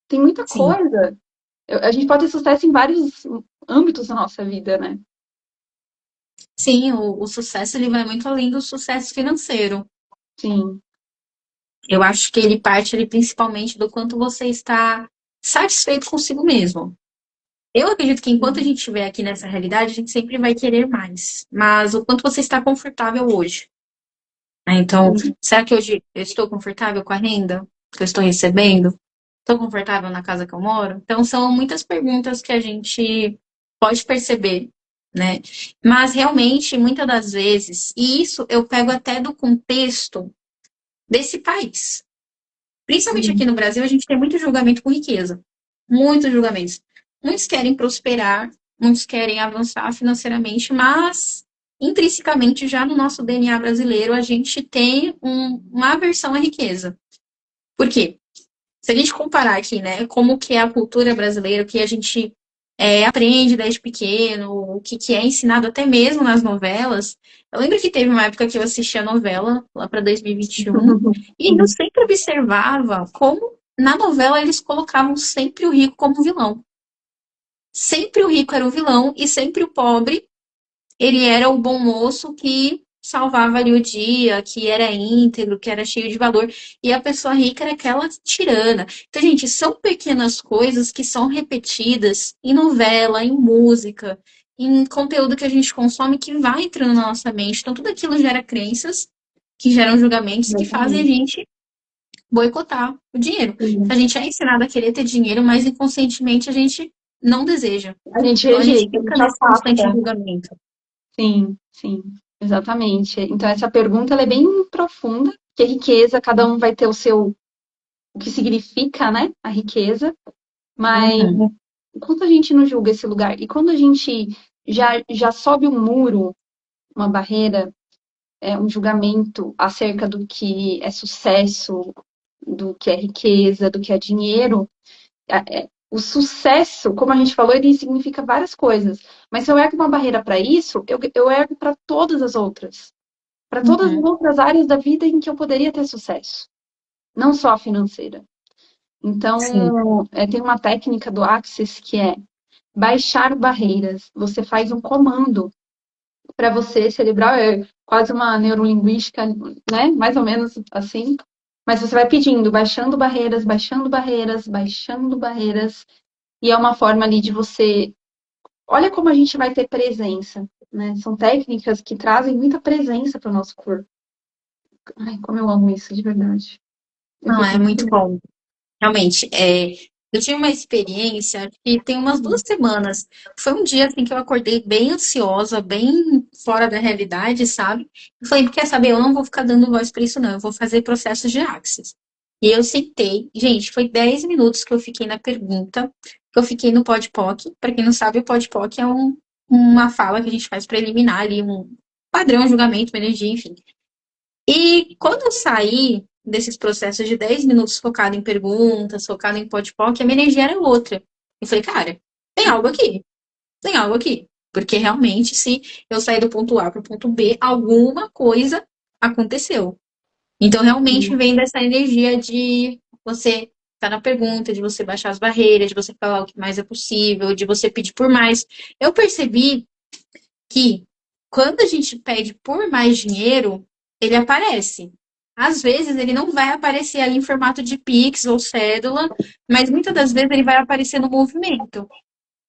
Tem muita Sim, coisa. A gente pode ter sucesso em vários âmbitos da nossa vida, né? sim, o sucesso ele vai muito além do sucesso financeiro. Sim. Eu acho que ele parte ele, principalmente do quanto você está satisfeito consigo mesmo. Eu acredito que enquanto a gente estiver aqui nessa realidade, a gente sempre vai querer mais. Mas o quanto você está confortável hoje. Né? Então, Sim. será que hoje eu estou confortável com a renda que eu estou recebendo? Estou confortável na casa que eu moro? Então, são muitas perguntas que a gente pode perceber, né? Mas realmente, muitas das vezes, e isso eu pego até do contexto desse país. Principalmente aqui Sim. no Brasil, a gente tem muito julgamento com riqueza. Muitos julgamentos. Muitos querem prosperar, muitos querem avançar financeiramente, mas intrinsecamente, já no nosso DNA brasileiro, a gente tem uma aversão à riqueza. Por quê? Se a gente comparar aqui, né, como que é a cultura brasileira, que a gente aprende desde pequeno, o que é ensinado até mesmo nas novelas. Eu lembro que teve uma época que eu assistia a novela, lá para 2021, e eu sempre observava como na novela eles colocavam sempre o rico como vilão. Sempre o rico era o vilão e sempre o pobre, ele era o bom moço que salvava ali o dia, que era íntegro, que era cheio de valor, e a pessoa rica era aquela tirana. Então, gente, são pequenas coisas que são repetidas em novela, em música, em conteúdo que a gente consome que vai entrando na nossa mente. Então, tudo aquilo gera crenças, que geram julgamentos, que fazem a Exatamente. gente boicotar o dinheiro. A Sim. gente é ensinado a querer ter dinheiro, mas inconscientemente a gente não deseja. A gente Então, a gente rejeita, a fica gente nesse constante afasta. julgamento. Sim, sim, exatamente. Então, essa pergunta ela é bem profunda, porque riqueza, cada um vai ter o que significa, né, a riqueza, mas Uhum. quando a gente não julga esse lugar, e quando a gente já sobe um muro, uma barreira, um julgamento acerca do que é sucesso, do que é riqueza, do que é dinheiro, o sucesso, como a gente falou, ele significa várias coisas. Mas se eu ergo uma barreira para isso, eu ergo para todas as outras. Para todas as Uhum. outras áreas da vida em que eu poderia ter sucesso. Não só a financeira. Sim. Então, tem uma técnica do Axis que é baixar barreiras. Você faz um comando para você cerebral, é quase uma neurolinguística, né? Mais ou menos assim. Mas você vai pedindo, baixando barreiras, baixando barreiras, baixando barreiras. E é uma forma ali de você. Olha como a gente vai ter presença, né? São técnicas que trazem muita presença para o nosso corpo. Ai, como eu amo isso, de verdade. Eu Não, fico é muito muito feliz. bom. Realmente, eu tive uma experiência que tem umas 2 semanas. Foi um dia assim que eu acordei bem ansiosa, bem fora da realidade, sabe? Eu falei, quer saber? Eu não vou ficar dando voz para isso, não. Eu vou fazer processos de Axis. E eu sentei, gente, foi 10 minutos que eu fiquei na pergunta, que eu fiquei no PodPoc. Para quem não sabe, o PodPoc é uma fala que a gente faz para eliminar ali um padrão, um julgamento, uma energia, enfim. E quando eu saí desses processos de 10 minutos focado em perguntas, focado em podpoc, a minha energia era outra. Eu falei, cara, tem algo aqui, tem algo aqui. Porque realmente, se eu sair do ponto A para o ponto B, alguma coisa aconteceu. Então, realmente vem dessa energia de você estar na pergunta, de você baixar as barreiras, de você falar o que mais é possível, de você pedir por mais. Eu percebi que quando a gente pede por mais dinheiro, ele aparece. Às vezes ele não vai aparecer ali em formato de Pix ou cédula, mas muitas das vezes ele vai aparecer no movimento.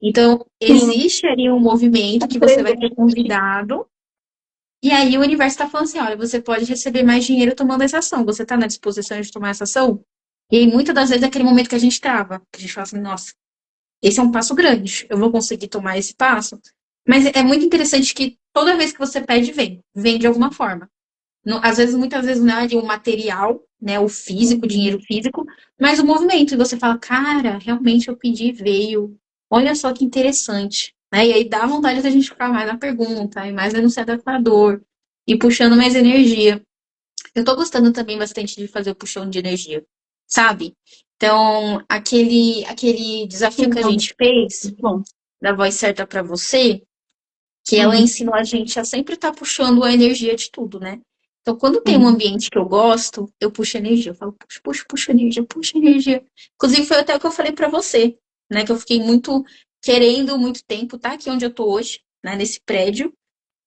Então, Sim, existe ali um movimento que você vai ser presente. convidado, e aí o universo está falando assim: olha, você pode receber mais dinheiro tomando essa ação. Você está na disposição de tomar essa ação? E aí, muitas das vezes é aquele momento que a gente trava, que a gente fala assim, nossa, esse é um passo grande. Eu vou conseguir tomar esse passo. Mas é muito interessante que toda vez que você pede, vem de alguma forma. Às vezes, muitas vezes não é de um material, né, o físico, o dinheiro físico, mas o movimento. E você fala, cara, realmente eu pedi, veio. Olha só que interessante. Né? E aí dá vontade da gente ficar mais na pergunta, e mais denunciador, e puxando mais energia. Eu tô gostando também bastante de fazer o puxão de energia, sabe? Então, aquele desafio que a Sim, gente fez, muito bom. da voz certa para você, que ela Uhum. ensinou a gente a sempre estar puxando a energia de tudo, né? Então, quando tem um ambiente que eu gosto, eu puxo energia. Eu falo, puxa, puxa, puxa energia, puxa energia. Inclusive, foi até o que eu falei para você, né? Que eu fiquei muito querendo muito tempo, tá? Aqui onde eu tô hoje, né? Nesse prédio.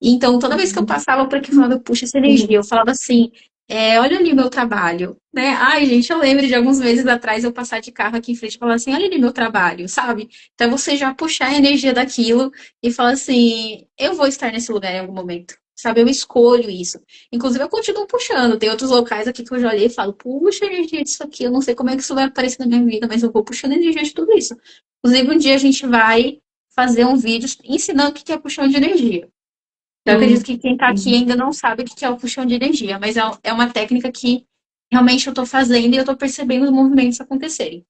Então, toda vez que eu passava por aqui, eu falava, puxa, essa energia. Eu falava assim, olha ali meu trabalho, né? Ai, gente, eu lembro de alguns meses atrás eu passar de carro aqui em frente e falar assim, olha ali meu trabalho, sabe? Então, você já puxar a energia daquilo e falar assim, eu vou estar nesse lugar em algum momento. Sabe, eu escolho isso. Inclusive, eu continuo puxando. Tem outros locais aqui que eu já olhei e falo, puxa a energia disso aqui. Eu não sei como é que isso vai aparecer na minha vida, mas eu vou puxando a energia de tudo isso. Inclusive, um dia a gente vai fazer um vídeo ensinando o que é puxão de energia. Eu acredito Sim, que quem está aqui sim, ainda não sabe o que é o puxão de energia, mas é uma técnica que realmente eu estou fazendo e eu estou percebendo os movimentos acontecerem.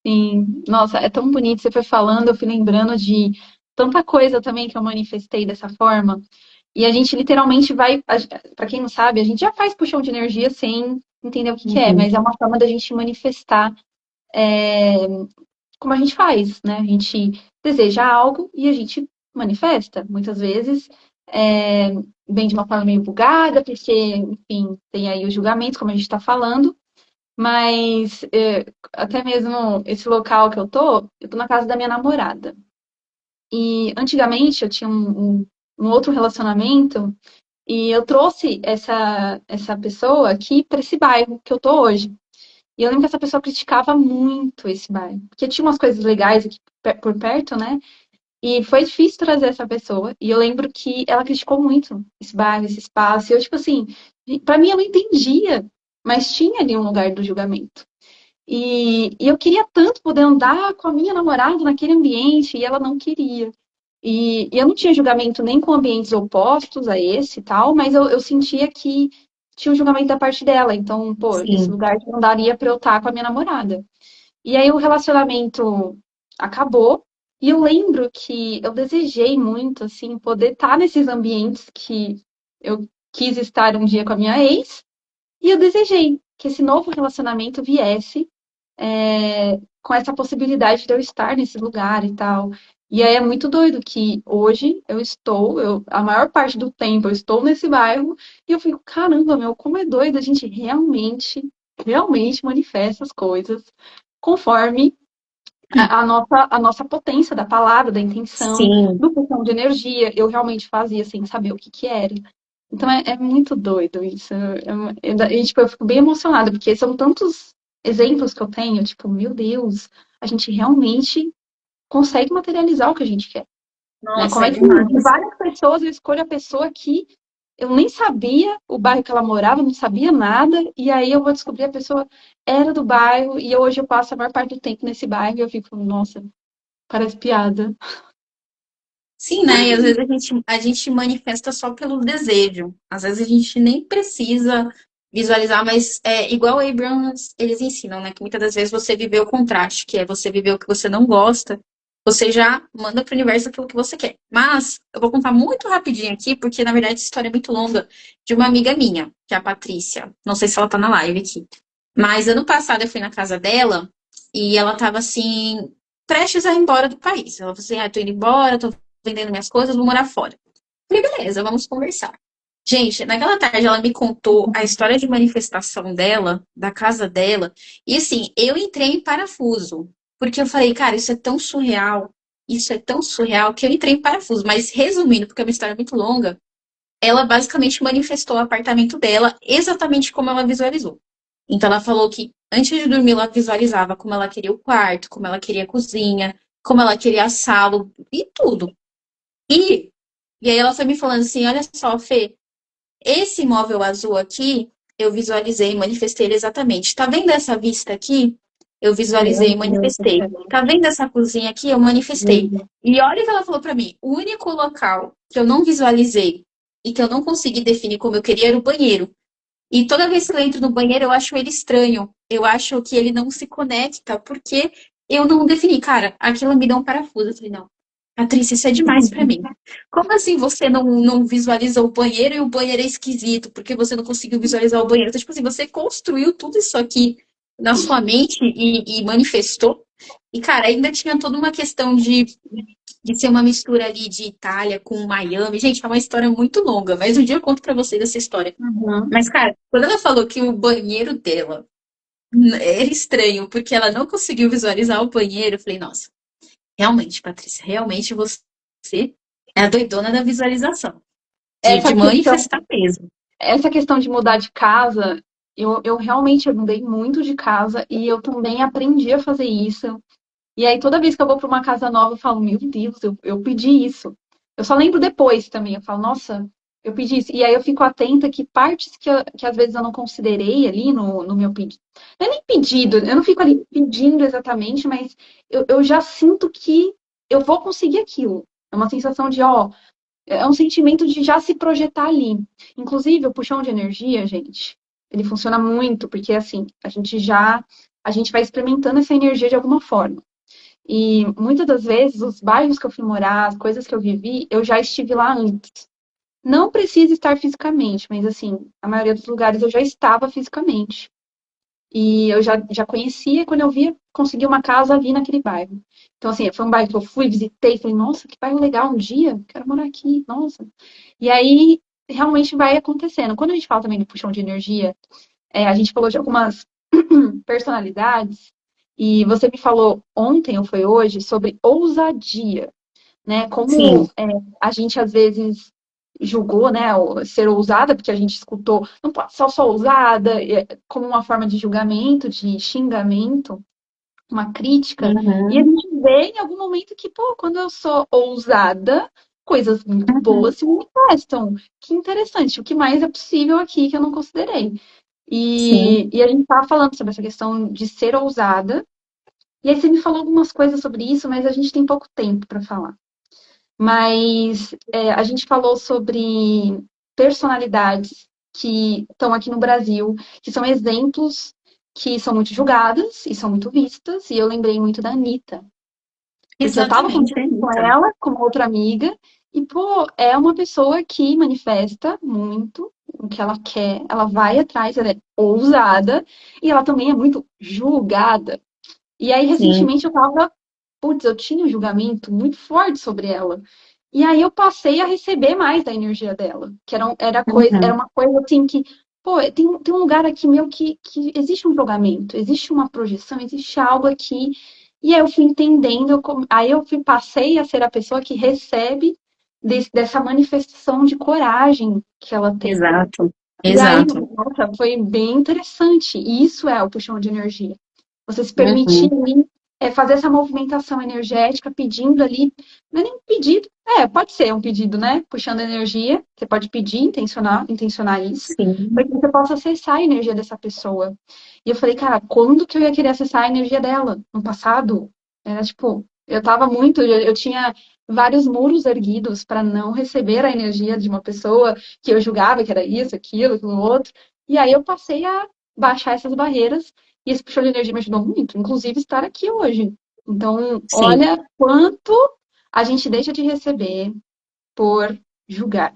sim. Nossa, é tão bonito. Você foi falando, eu fui lembrando de tanta coisa também que eu manifestei dessa forma. E a gente literalmente vai, para quem não sabe, a gente já faz puxão de energia sem entender o que que é, Uhum. mas é uma forma da gente manifestar como a gente faz, né? A gente deseja algo e a gente manifesta. Muitas vezes é, vem de uma forma meio bugada, porque, enfim, tem aí os julgamentos, como a gente está falando, mas até mesmo esse local que eu tô na casa da minha namorada. E antigamente eu tinha um outro relacionamento e eu trouxe essa pessoa aqui para esse bairro que eu tô hoje. E eu lembro que essa pessoa criticava muito esse bairro, porque tinha umas coisas legais aqui por perto, né? E foi difícil trazer essa pessoa. E eu lembro que ela criticou muito esse bairro, esse espaço. E eu, tipo assim, pra mim eu não entendia, mas tinha ali um lugar do julgamento. E eu queria tanto poder andar com a minha namorada naquele ambiente, e ela não queria. E eu não tinha julgamento nem com ambientes opostos a esse e tal, mas eu sentia que tinha um julgamento da parte dela. Então, pô, esse Sim. lugar não daria pra eu estar com a minha namorada. E aí o relacionamento acabou. E eu lembro que eu desejei muito, assim, poder estar nesses ambientes que eu quis estar um dia com a minha ex. E eu desejei que esse novo relacionamento viesse com essa possibilidade de eu estar nesse lugar e tal. E aí é muito doido que hoje a maior parte do tempo eu estou nesse bairro e eu fico, caramba, meu, como é doido a gente realmente manifesta as coisas conforme a nossa potência da palavra, da intenção, Sim. do pulsão de energia. Eu realmente fazia sem saber o que que era. Então é muito doido isso. Tipo, eu fico bem emocionada, porque são tantos exemplos que eu tenho, tipo, meu Deus, a gente realmente consegue materializar o que a gente quer. Né? Como Nossa, é é que de demais. várias pessoas eu escolho a pessoa que eu nem sabia o bairro que ela morava, não sabia nada, e aí eu vou descobrir a pessoa era do bairro, e hoje eu passo a maior parte do tempo nesse bairro e eu fico, nossa, parece piada. Sim, né? E às vezes a gente manifesta só pelo desejo. Às vezes a gente nem precisa visualizar, mas é igual a Abrams, eles ensinam, né? Que muitas das vezes você viveu o contraste, que é você viver o que você não gosta, você já manda para o universo aquilo que você quer. Mas eu vou contar muito rapidinho aqui, porque na verdade essa história é muito longa, de uma amiga minha, que é a Patrícia. Não sei se ela tá na live aqui. Mas ano passado eu fui na casa dela e ela tava assim, prestes a ir embora do país. Ela falou assim: ah, tô indo embora, tô vendendo minhas coisas, vou morar fora. Falei, beleza, vamos conversar. Gente, naquela tarde ela me contou a história de manifestação dela, da casa dela, e assim, eu entrei em parafuso, porque eu falei, cara, isso é tão surreal que eu entrei em parafuso, mas resumindo, porque é uma história muito longa, ela basicamente manifestou o apartamento dela exatamente como ela visualizou. Então ela falou que antes de dormir ela visualizava como ela queria o quarto, como ela queria a cozinha, como ela queria a sala e tudo. E, e aí ela foi me falando assim, olha só, Fê, esse imóvel azul aqui, eu visualizei, manifestei ele exatamente. Tá vendo essa vista aqui? Eu visualizei Meu e Deus do manifestei. céu. Tá vendo essa cozinha aqui? Eu manifestei. E olha o que ela falou pra mim. O único local que eu não visualizei e que eu não consegui definir como eu queria era o banheiro. E toda vez que eu entro no banheiro, eu acho ele estranho. Eu acho que ele não se conecta, porque eu não defini. Cara, aquilo me deu um parafuso. Eu falei, não, Patrícia, isso é demais pra mim. Como assim você não visualiza o banheiro e o banheiro é esquisito? Porque você não conseguiu visualizar o banheiro? Então, tipo assim, você construiu tudo isso aqui na sua mente e manifestou. E, cara, ainda tinha toda uma questão de ser uma mistura ali de Itália com Miami. Gente, é uma história muito longa, mas um dia eu conto pra vocês essa história. Uhum. Mas, cara, quando ela falou que o banheiro dela era estranho, porque ela não conseguiu visualizar o banheiro, eu falei, nossa, realmente, Patrícia, realmente você é a doidona da visualização, de Essa questão, manifestar mesmo. essa questão de mudar de casa, eu realmente mudei muito de casa e eu também aprendi a fazer isso. E aí, toda vez que eu vou para uma casa nova, eu falo, meu Deus, eu pedi isso. Eu só lembro depois também, eu falo, nossa, eu pedi isso. E aí eu fico atenta que partes que às vezes eu não considerei ali no meu pedido. Não é nem pedido, eu não fico ali pedindo exatamente, mas eu já sinto que eu vou conseguir aquilo. É uma sensação de, ó, é um sentimento de já se projetar ali. Inclusive, o puxão de energia, gente, ele funciona muito, porque assim, a gente vai experimentando essa energia de alguma forma. E muitas das vezes, os bairros que eu fui morar, as coisas que eu vivi, eu já estive lá antes. Não precisa estar fisicamente, mas assim, a maioria dos lugares eu já estava fisicamente. E eu já conhecia, quando eu via, consegui uma casa ali naquele bairro. Então, assim, foi um bairro que eu fui, visitei, falei, nossa, que bairro legal, um dia, quero morar aqui, nossa. E aí, realmente vai acontecendo. Quando a gente fala também do puxão de energia, a gente falou de algumas personalidades, e você me falou ontem ou foi hoje sobre ousadia, né? Sim. Como a gente às vezes julgou, né, ser ousada, porque a gente escutou, não pode ser só ousada, como uma forma de julgamento, de xingamento, uma crítica, e a Uhum. gente vê em algum momento que, pô, quando eu sou ousada, coisas muito boas Uhum. se manifestam. Que interessante, o que mais é possível aqui que eu não considerei. Sim. E a gente estava falando sobre essa questão de ser ousada, e aí você me falou algumas coisas sobre isso, mas a gente tem pouco tempo para falar. Mas a gente falou sobre personalidades que estão aqui no Brasil, que são exemplos que são muito julgadas e são muito vistas, e eu lembrei muito da Anitta, porque eu estava Exatamente, conversando com Anitta. ela, com uma outra amiga, e, pô, é uma pessoa que manifesta muito o que ela quer, ela vai atrás, ela é ousada, e ela também é muito julgada. E aí, Sim. recentemente, putz, eu tinha um julgamento muito forte sobre ela. E aí eu passei a receber mais da energia dela, que era Uhum. uma coisa assim que, pô, tem um lugar aqui meu que existe um julgamento, existe uma projeção, existe algo aqui. E aí eu fui entendendo, aí passei a ser a pessoa que recebe dessa manifestação de coragem que ela tem. Exato. E aí, Exato. nossa, foi bem interessante. E isso é o puxão de energia. Você se permitir Uhum. ali, fazer essa movimentação energética, pedindo ali, não é nem um pedido, pode ser um pedido, né? Puxando energia, você pode pedir, intencionar isso, para Sim. que você possa acessar a energia dessa pessoa. E eu falei, cara, quando que eu ia querer acessar a energia dela? No passado? Era tipo, eu tinha vários muros erguidos para não receber a energia de uma pessoa que eu julgava que era isso, aquilo outro. E aí eu passei a baixar essas barreiras e esse puxão de energia me ajudou muito, inclusive estar aqui hoje. Então, Sim. olha quanto a gente deixa de receber por julgar.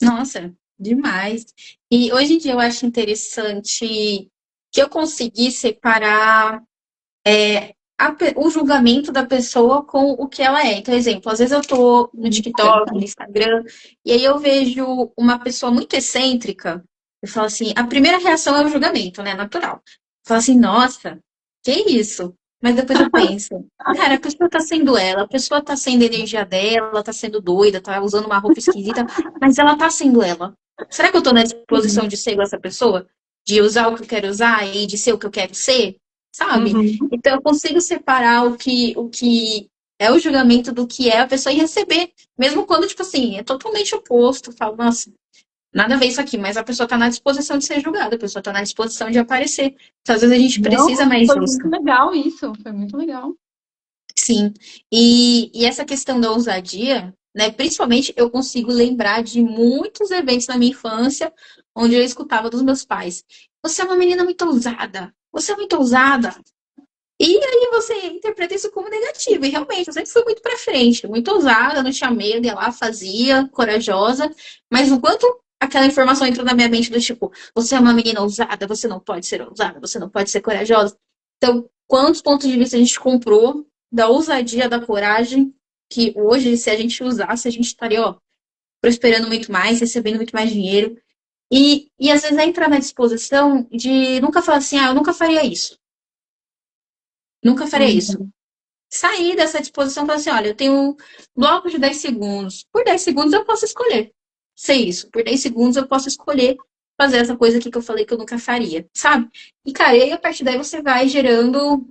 Nossa, demais. E hoje em dia eu acho interessante que eu consegui separar o julgamento da pessoa com o que ela é. Então, exemplo, às vezes eu tô no TikTok, no Interessante. Instagram, e aí eu vejo uma pessoa muito excêntrica, eu falo assim, a primeira reação é o julgamento, né? Natural. Eu falo assim, nossa, que isso? Mas depois eu penso, cara, a pessoa tá sendo ela, a pessoa tá sendo a energia dela, tá sendo doida, tá usando uma roupa esquisita, mas ela tá sendo ela. Será que eu tô na disposição de ser igual essa pessoa? De usar o que eu quero usar e de ser o que eu quero ser? Sabe? Uhum. Então eu consigo separar o que é o julgamento do que é a pessoa e receber. Mesmo quando, tipo assim, é totalmente oposto. Eu falo, nossa, nada a ver isso aqui, mas a pessoa tá na disposição de ser julgada, a pessoa tá na disposição de aparecer. Então, às vezes a gente Não, precisa mais foi disso. muito legal isso, foi muito legal. Sim. E essa questão da ousadia, né? Principalmente eu consigo lembrar de muitos eventos na minha infância onde eu escutava dos meus pais. Você é uma menina muito ousada. Você é muito ousada. E aí você interpreta isso como negativo. E realmente, eu sempre fui muito pra frente, muito ousada, não tinha medo, ia lá, fazia, corajosa. Mas o quanto aquela informação entrou na minha mente do tipo, você é uma menina ousada, você não pode ser ousada, você não pode ser corajosa. Então, quantos pontos de vista a gente comprou da ousadia, da coragem, que hoje, se a gente usasse, a gente estaria, ó, prosperando muito mais, recebendo muito mais dinheiro. E às vezes é entrar na disposição de nunca falar assim, eu nunca faria isso. Nunca faria isso. Uhum. Sair dessa disposição e falar assim: olha, eu tenho um bloco de 10 segundos. Por 10 segundos eu posso escolher ser isso. Por 10 segundos eu posso escolher fazer essa coisa aqui que eu falei que eu nunca faria, sabe? E, cara, e aí a partir daí você vai gerando,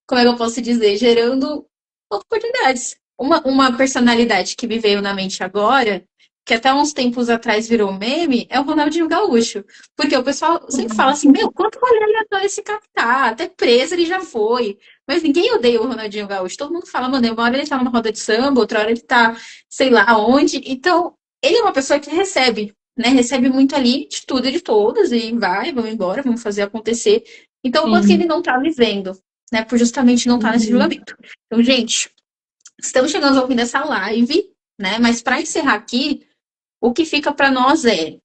como é que eu posso dizer? Gerando oportunidades. Uma personalidade que me veio na mente agora, que até uns tempos atrás virou meme, é o Ronaldinho Gaúcho. Porque o pessoal sempre fala assim: meu, quanto rolê ele adora esse captar? Até preso ele já foi. Mas ninguém odeia o Ronaldinho Gaúcho. Todo mundo fala, mano, uma hora ele tá numa roda de samba, outra hora ele tá, sei lá onde. Então, ele é uma pessoa que recebe, né? Recebe muito ali de tudo e de todas, e vai, vamos embora, vamos fazer acontecer. Então, o quanto que ele Sim. não tá vivendo, né? Por justamente não estar nesse Uhum. julgamento. Então, gente, estamos chegando ao fim dessa live, né? Mas para encerrar aqui, o que fica para nós é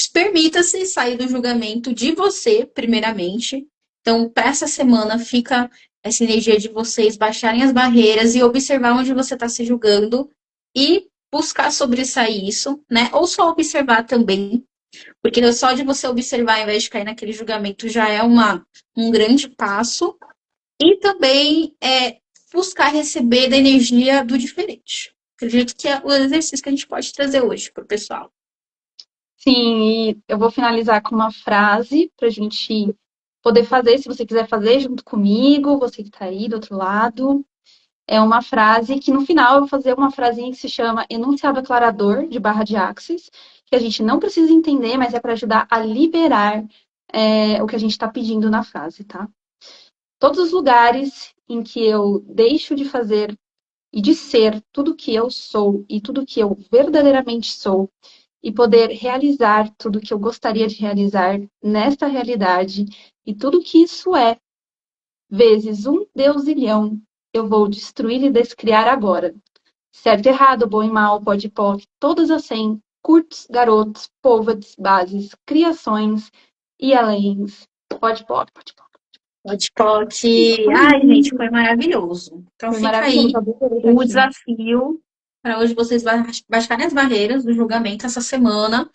permita-se sair do julgamento de você, primeiramente. Então, para essa semana, fica essa energia de vocês baixarem as barreiras e observar onde você está se julgando e buscar sobressair isso, né? Ou só observar também, porque só de você observar, ao invés de cair naquele julgamento, já é um grande passo. E também buscar receber da energia do diferente. Acredito que é o exercício que a gente pode trazer hoje para o pessoal. Sim, e eu vou finalizar com uma frase para a gente poder fazer, se você quiser fazer junto comigo, você que está aí do outro lado. É uma frase que no final eu vou fazer uma frasinha que se chama enunciado aclarador de barra de Axis, que a gente não precisa entender, mas é para ajudar a liberar o que a gente está pedindo na frase, tá? Todos os lugares em que eu deixo de fazer e de ser tudo que eu sou e tudo que eu verdadeiramente sou, e poder realizar tudo que eu gostaria de realizar nesta realidade, e tudo que isso é, vezes um deusilhão, eu vou destruir e descriar agora. Certo, errado, bom e mal, pode e pode, todas as 100, curtos, garotos, povoads, bases, criações e aléns. Pode, pode, pode, pode. Pode. Ai, gente, foi maravilhoso. Então Foi fica maravilhoso, aí adorei estar o aqui. desafio para hoje vocês baixarem as barreiras do julgamento essa semana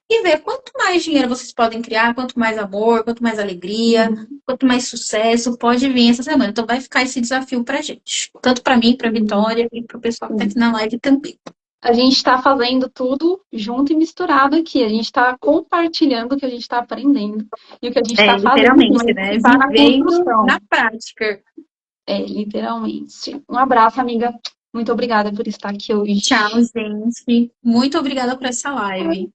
e ver quanto mais dinheiro vocês podem criar, quanto mais amor, quanto mais alegria, quanto mais sucesso pode vir essa semana. Então vai ficar esse desafio pra gente. Tanto para mim, para Vitória e para o pessoal que tá aqui na live também. A gente está fazendo tudo junto e misturado aqui. A gente está compartilhando o que a gente está aprendendo e o que a gente está fazendo Literalmente, também né? está na Vivendo construção. na prática. Literalmente. Um abraço, amiga. Muito obrigada por estar aqui Tchau, hoje. gente. Muito obrigada por essa live.